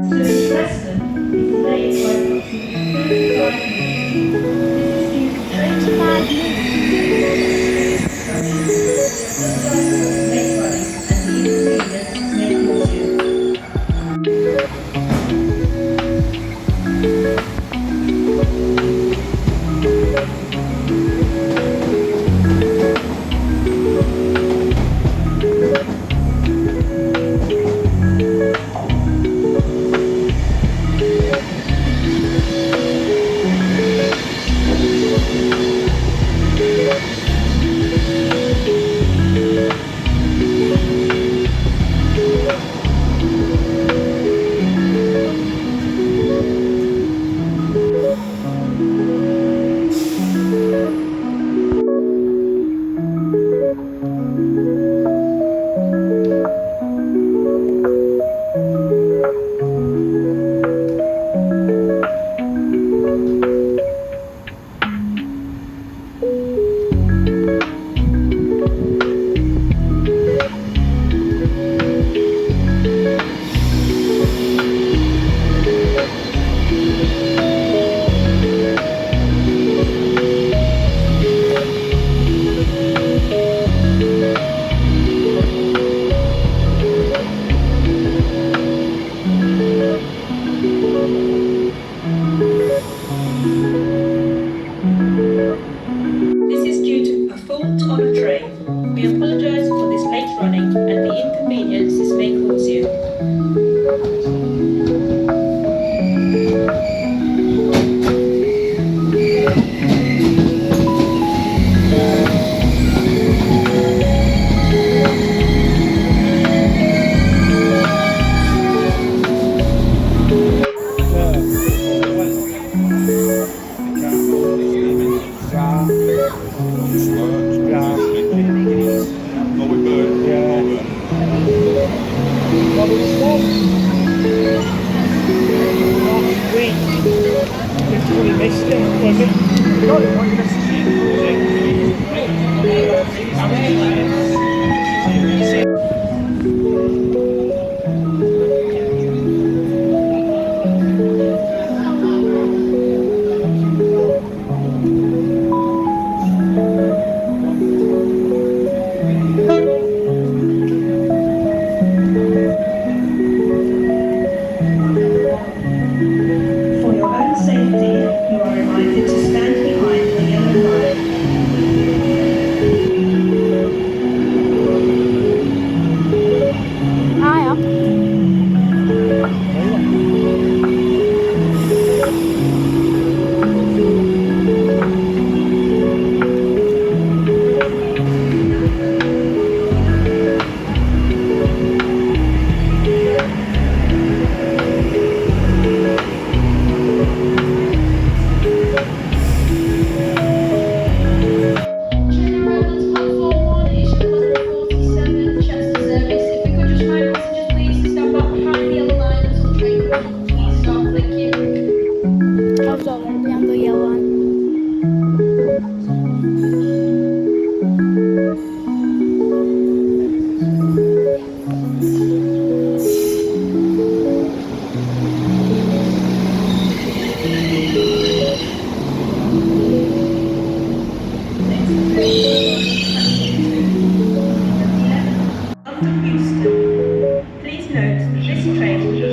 Service Preston is delayed by approximately 35 minutes. This is due to train construction. We apologise for this late running and the inconvenience this may cause you. This is due to a fault on a train. We apologise for this late running and the inconvenience this may cause you. For your own safety, you are reminded to stand behind the yellow line. Please note this train will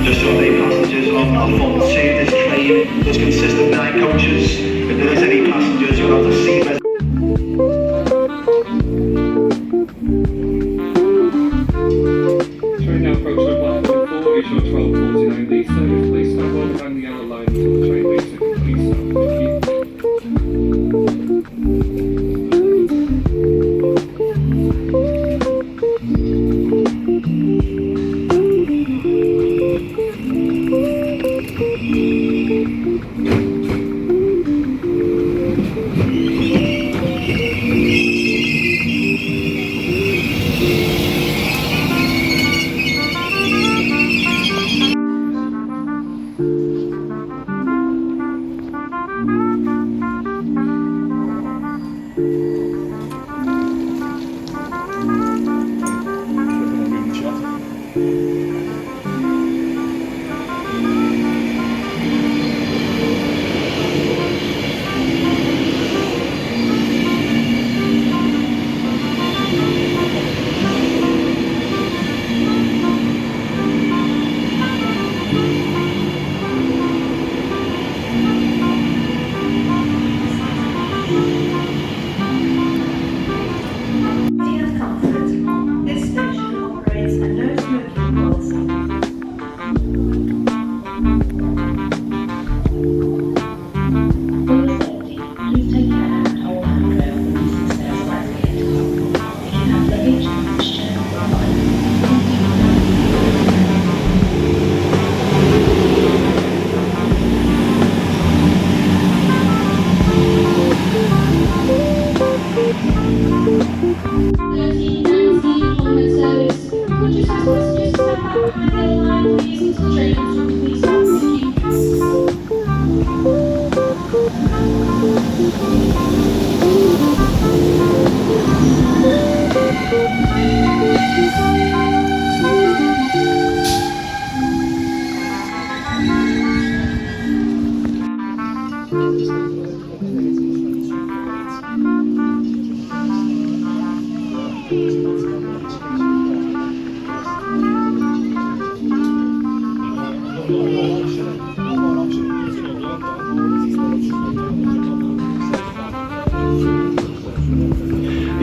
Just so the passengers on the 42, this train does consist of 9 coaches. If there is any passengers who have the seat reservation. Train now approaching platform 4, is your 12:49D service. Please stand well behind the yellow line until the train makes a complete stop. Thank you. You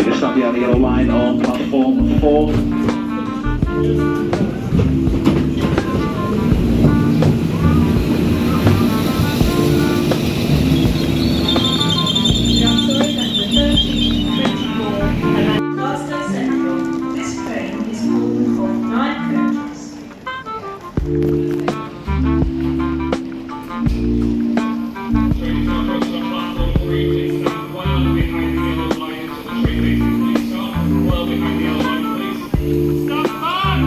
can stop behind the yellow line on platform 4. This train is full of 9 coaches. Train now approaching on platform 3, please stand well behind the yellow line until the train leaves. Please stop well behind the yellow line, please. Stop back!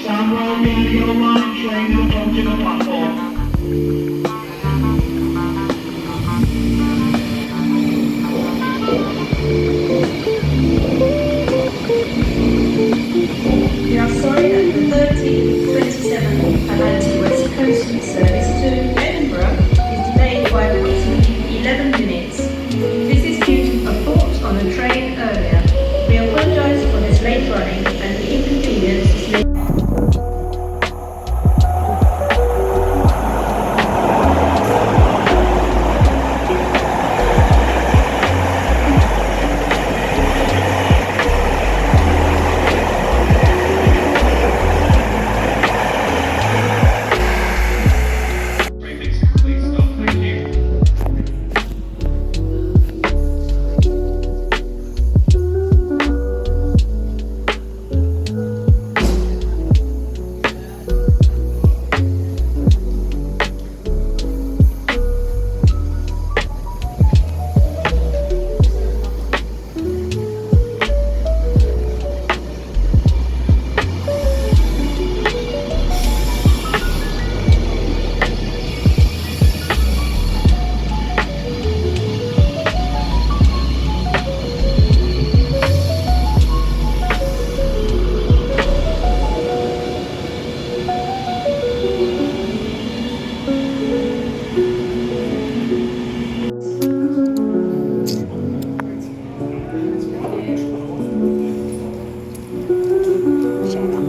Stand well behind the yellow line, train is approaching the platform. We are sorry that the 1327 Atlantic West Coastal Service to Edinburgh is delayed by approximately 11 minutes. This is due to a fault on the train earlier. We apologise for this late running and the inconvenience this may Please stop, thank you.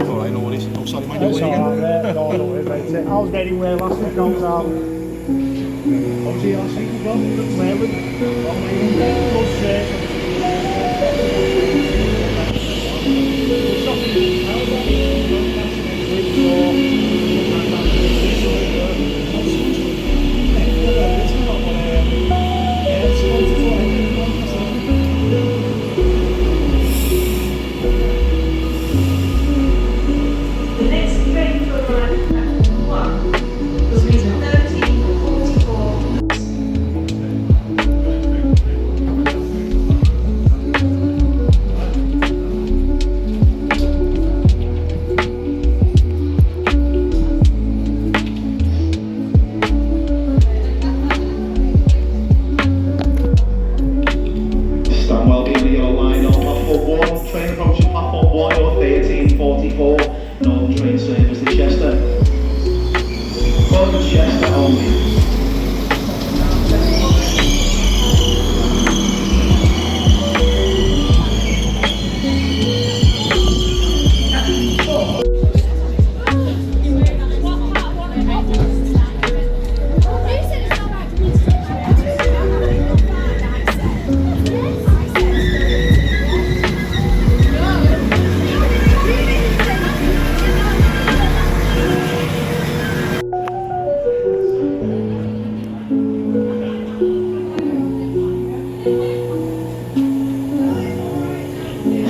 Alright, no worries. I'm sorry, man. That's alright, mate. No, don't worry about it. I was getting way last week, I was out. Obviously, last week as well. Wayland. Good straight. The next train to arrive at platform 1 will be the for Chester only.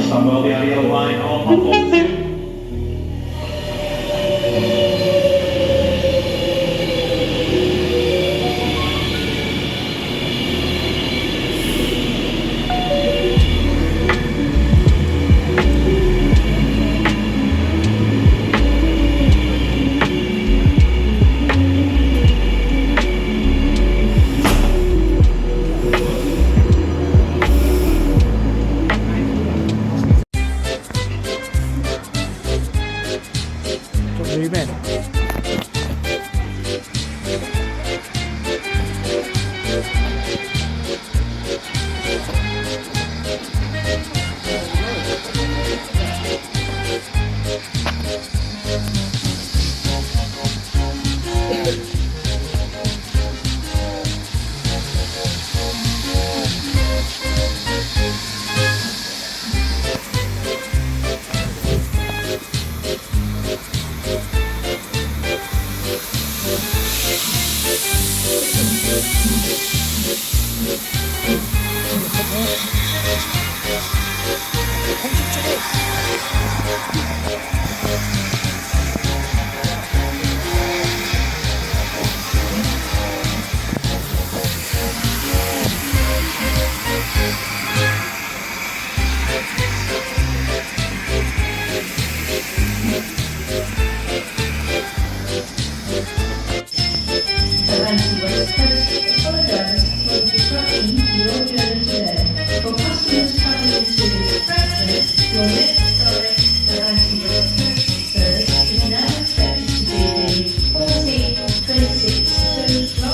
Stand well behind the yellow line on platform 2. Zoom in. Atlantic West Coast apologises for the disruption to your journey today. For customers travelling to Preston, your next direct Atlantic West Coast service is now expected to be the 1426 to